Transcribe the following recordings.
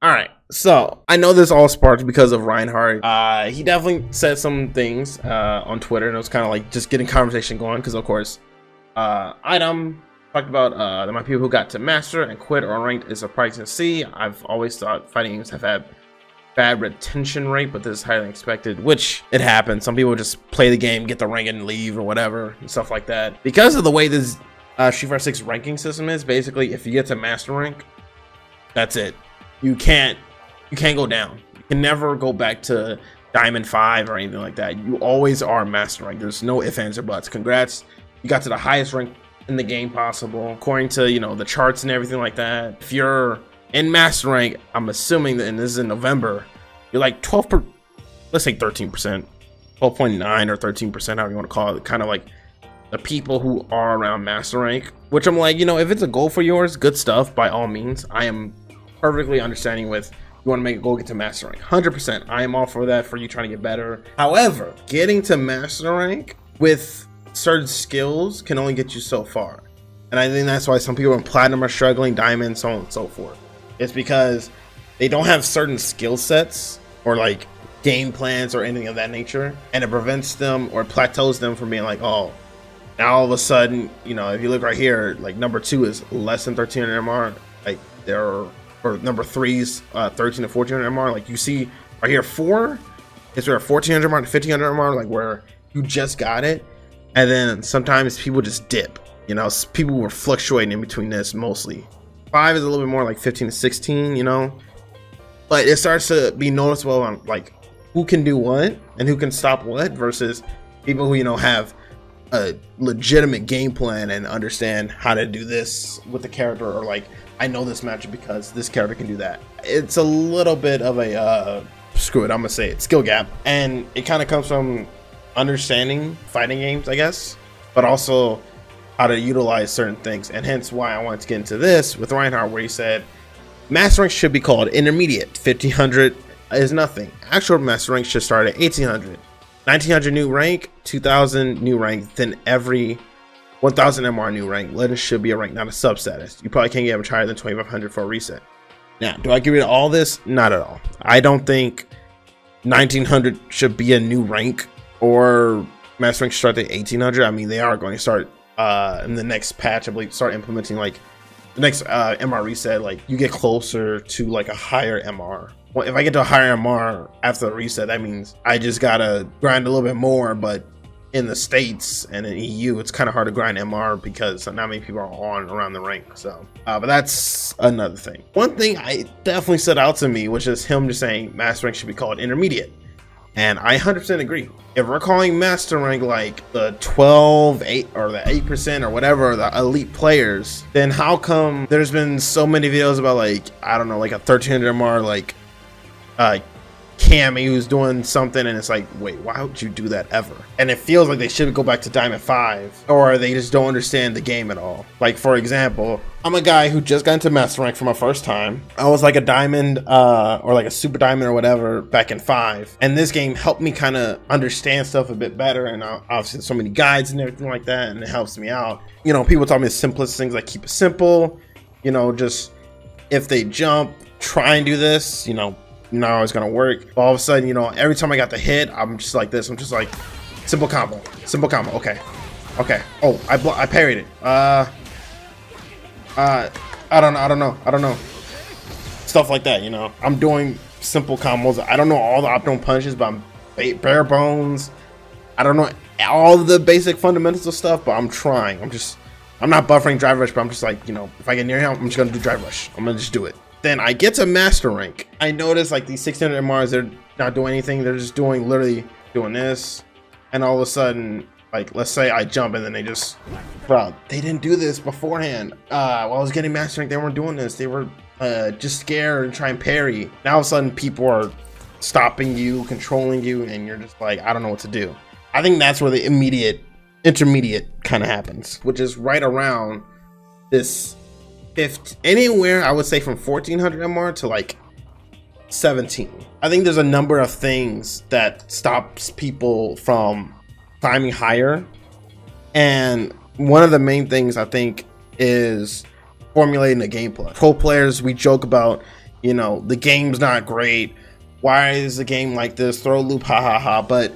All right, so I know this all sparked because of Reinhardt. He definitely said some things on Twitter, and it was kind of like just getting conversation going. Because of course, Item talked about the amount of people who got to master and quit or ranked is surprising to see. I've always thought fighting games have had bad retention rate, but this is highly expected, which it happens. Some people just play the game, get the rank, and leave or whatever and stuff like that. Because of the way this Street Fighter 6 ranking system is, basically, if you get to master rank, that's it. You can't go down. You can never go back to Diamond 5 or anything like that. You always are master rank. There's no ifs, ands, or buts. Congrats, you got to the highest rank in the game possible, according to, you know, the charts and everything like that. If you're in master rank, I'm assuming that, and this is in November, you're like 12%, let's say 13%, 12.9 or 13%, however you want to call it, kind of like the people who are around master rank. Which I'm like, you know, if it's a goal for yours, good stuff, by all means. I am perfectly understanding with you want to make a goal, get to master rank. 100%, I am all for that, for you trying to get better. However, getting to master rank with certain skills can only get you so far, and I think that's why some people in platinum are struggling, diamond, so on and so forth. It's because they don't have certain skill sets or like game plans or anything of that nature, and it prevents them or plateaus them from being like, oh, now all of a sudden, you know, if you look right here, like number 2 is less than 1300 MR, like they're, or number 3's 13 to 1400 MR. Like you see right here, 4 is where 1400 MR to 1500 MR, like where you just got it. And then sometimes people just dip, you know, people were fluctuating in between this mostly. 5 is a little bit more like 15 to 16, you know, but it starts to be noticeable on like who can do what and who can stop what versus people who, you know, have a legitimate game plan and understand how to do this with the character, or like, I know this matchup because this character can do that. It's a little bit of a screw it, I'm gonna say it, skill gap, and it kind of comes from understanding fighting games, I guess, but also how to utilize certain things, and hence why I wanted to get into this with Reinhardt, where he said master rank should be called intermediate. 1500 is nothing. Actual master rank should start at 1800. 1900 new rank, 2000 new rank, then every 1000 MR new rank. Letters should be a rank, not a sub status. You probably can't get much higher than 2500 for a reset. Now, do I agree with all this? Not at all. I don't think 1900 should be a new rank, or master rank should start at 1800. I mean, they are going to start in the next patch, I believe, start implementing like the next MR reset. Like you get closer to like a higher MR. Well, if I get to a higher MR after the reset, that means I just gotta grind a little bit more. But in the States and in EU, it's kind of hard to grind MR because not many people are on around the rank. So, but that's another thing. One thing I definitely stood out to me, which is him just saying master rank should be called intermediate. And I 100% agree. If we're calling master rank like the 12, 8, or the 8% or whatever, the elite players, then how come there's been so many videos about like, I don't know, like a 1300 MR, like Cammy who's doing something, and it's like, wait, why would you do that ever? And it feels like they should go back to Diamond 5, or they just don't understand the game at all. Like, for example, I'm a guy who just got into master rank for my first time. I was like a diamond or like a super diamond or whatever back in 5, and this game helped me kind of understand stuff a bit better, and obviously so many guides and everything like that, and it helps me out. You know, people taught me the simplest things, like keep it simple, you know, just if they jump, try and do this, you know, not always gonna work. All of a sudden, you know, every time I got the hit, I'm just like this. I'm just like, simple combo, simple combo. Okay, okay. Oh, I parried it. I don't know. Stuff like that, you know. I'm doing simple combos. I don't know all the optimal punches, but I'm bare bones. I don't know all the basic fundamentals of stuff, but I'm trying. I'm not buffering drive rush, but I'm just like, you know, if I get near him, I'm just gonna do drive rush. I'm gonna just do it. Then I get to master rank. I notice like these 600 MRs, they're not doing anything. They're just doing, literally doing this. And all of a sudden, like, let's say I jump and then they just, bro, they didn't do this beforehand. While I was getting master rank, they weren't doing this. They were just scared and trying parry. Now all of a sudden people are stopping you, controlling you, and you're just like, I don't know what to do. I think that's where the intermediate kind of happens, which is right around this anywhere, I would say from 1400 MR to like 17. I think there's a number of things that stops people from climbing higher, and one of the main things I think is formulating a game plan. Pro players, we joke about, you know, the game's not great. Why is the game like this? Throw a loop, ha ha ha. But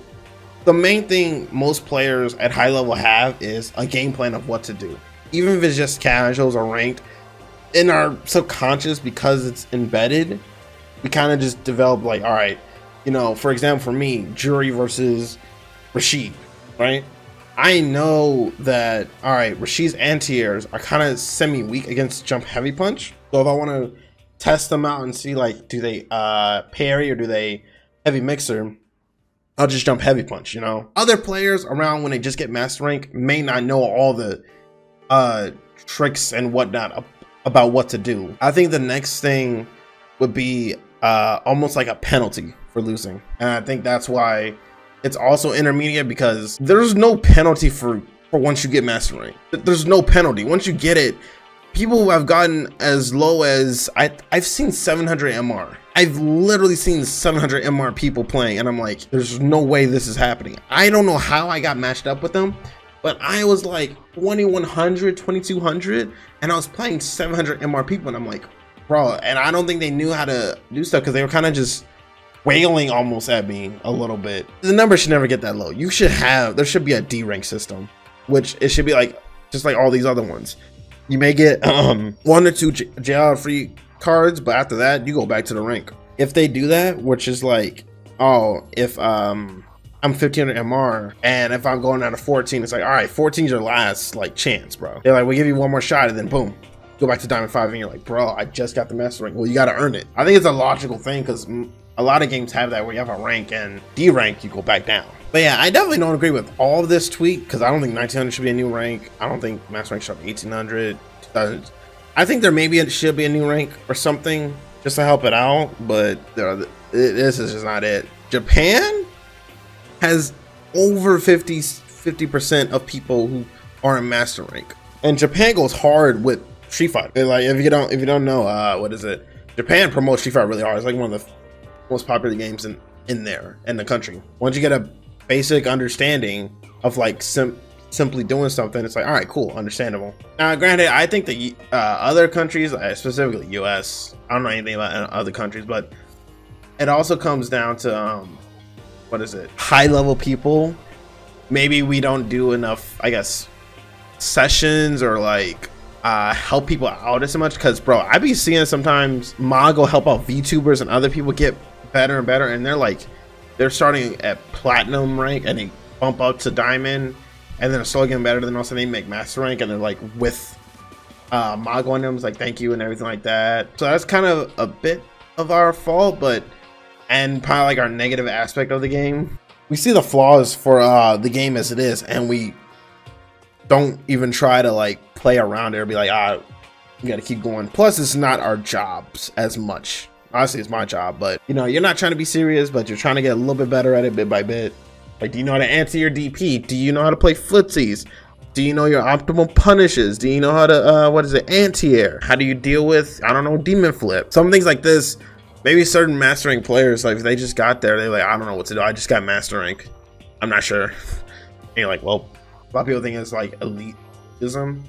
the main thing most players at high level have is a game plan of what to do. Even if it's just casuals or ranked, in our subconscious, because it's embedded, we kind of just develop like, all right, you know, for example, for me, Jury versus Rashid, right? I know that, all right, Rashid's anti-airs are kind of semi-weak against jump heavy punch. So if I want to test them out and see, like, do they parry or do they heavy mixer, I'll just jump heavy punch, you know? Other players around when they just get master rank may not know all the tricks and whatnot about what to do. I think the next thing would be almost like a penalty for losing. And I think that's why it's also intermediate, because there's no penalty for once you get master rank. There's no penalty. Once you get it, people who have gotten as low as, I've seen 700 MR. I've literally seen 700 MR people playing, and I'm like, there's no way this is happening. I don't know how I got matched up with them, but I was like 2100, 2200, and I was playing 700 MR people, and I'm like, bro, and I don't think they knew how to do stuff because they were kind of just wailing almost at me a little bit. The number should never get that low. You should have, there should be a D rank system, which it should be like, just like all these other ones. You may get 1 or 2 JR free cards, but after that, you go back to the rank. If they do that, which is like, oh, if I'm 1500 MR, and if I'm going down to 14, it's like, all right, 14 is your last like chance, bro. They're like, we'll give you one more shot, and then boom, go back to Diamond 5, and you're like, bro, I just got the master rank. Well, you got to earn it. I think it's a logical thing, because a lot of games have that where you have a rank, and D rank, you go back down. But yeah, I definitely don't agree with all of this tweet, because I don't think 1900 should be a new rank. I don't think master rank should be 1800, 2000. I think there maybe should be a new rank or something just to help it out, but this is just not it. Japan has over 50% of people who are in master rank, and Japan goes hard with Street Fighter. Like, if you don't know, what is it? Japan promotes Street Fighter really hard. It's like one of the most popular games in the country. Once you get a basic understanding of like simply doing something, it's like, all right, cool, understandable. Now, granted, I think the other countries, specifically US, I don't know anything about other countries, but it also comes down to what is it, high level people. Maybe we don't do enough, I guess, sessions or like help people out as much, because bro, I be seeing sometimes Mago help out VTubers and other people get better and better, and they're starting at platinum rank and they bump up to diamond, and then they're slowly getting better, then also they make master rank, and they're like with Mago on them, it's like thank you and everything like that. So that's kind of a bit of our fault, but and probably like our negative aspect of the game. We see the flaws for the game as it is, and we don't even try to like play around it or be like, we gotta keep going. Plus, it's not our jobs as much. Honestly, it's my job, but you know, you're not trying to be serious, but you're trying to get a little bit better at it bit by bit. Like, do you know how to answer your DP? Do you know how to play footsies? Do you know your optimal punishes? Do you know how to, what is it, anti-air? How do you deal with, I don't know, demon flip? Some things like this, maybe certain mastering players, like if they just got there, they're like, I don't know what to do. I just got master rank. I'm not sure. And you're like, well, a lot of people think it's like elitism.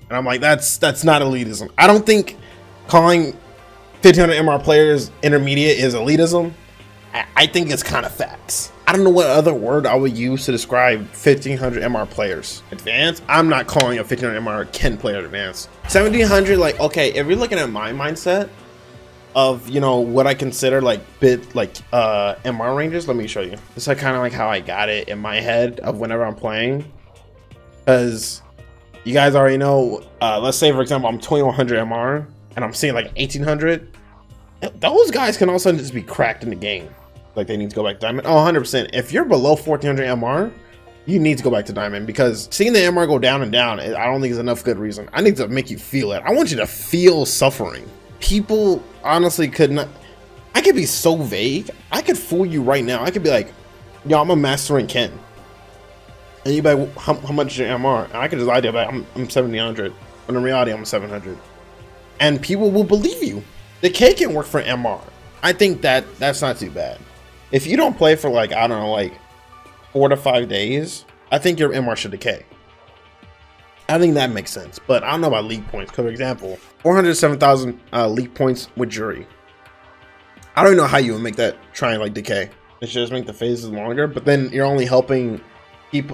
And I'm like, that's not elitism. I don't think calling 1500 MR players intermediate is elitism. I think it's kind of facts. I don't know what other word I would use to describe 1500 MR players. Advanced? I'm not calling a 1500 MR Ken player advanced. 1700, like, okay, if you're looking at my mindset of, you know, what I consider like MR ranges, let me show you. This is like kind of like how I got it in my head of whenever I'm playing. Because you guys already know, let's say for example, I'm 2100 MR and I'm seeing like 1800. Those guys can also just be cracked in the game. Like they need to go back to diamond. Oh, 100%. If you're below 1400 MR, you need to go back to diamond, because seeing the MR go down and down, I don't think is enough good reason. I need to make you feel it. I want you to feel suffering. People honestly could not. I could be so vague. I could fool you right now. I could be like, yo, I'm a master in Ken. And you'd be like, how much is your MR? And I could just lie to you, like, I'm 1700. When in reality, I'm 700. And people will believe you. The K can work for MR. I think that's not too bad. If you don't play for like, I don't know, like 4 to 5 days, I think your MR should decay. I think that makes sense. But I don't know about league points. For example, 407,000 league points with Jury. I don't know how you would make that try and like decay. It should just make the phases longer, but then you're only helping keep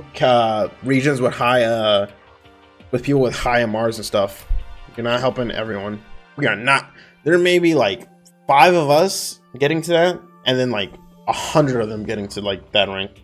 regions with high with people with high MRs and stuff. You're not helping everyone. We are not. There may be like 5 of us getting to that, and then like 100 of them getting to like that rank.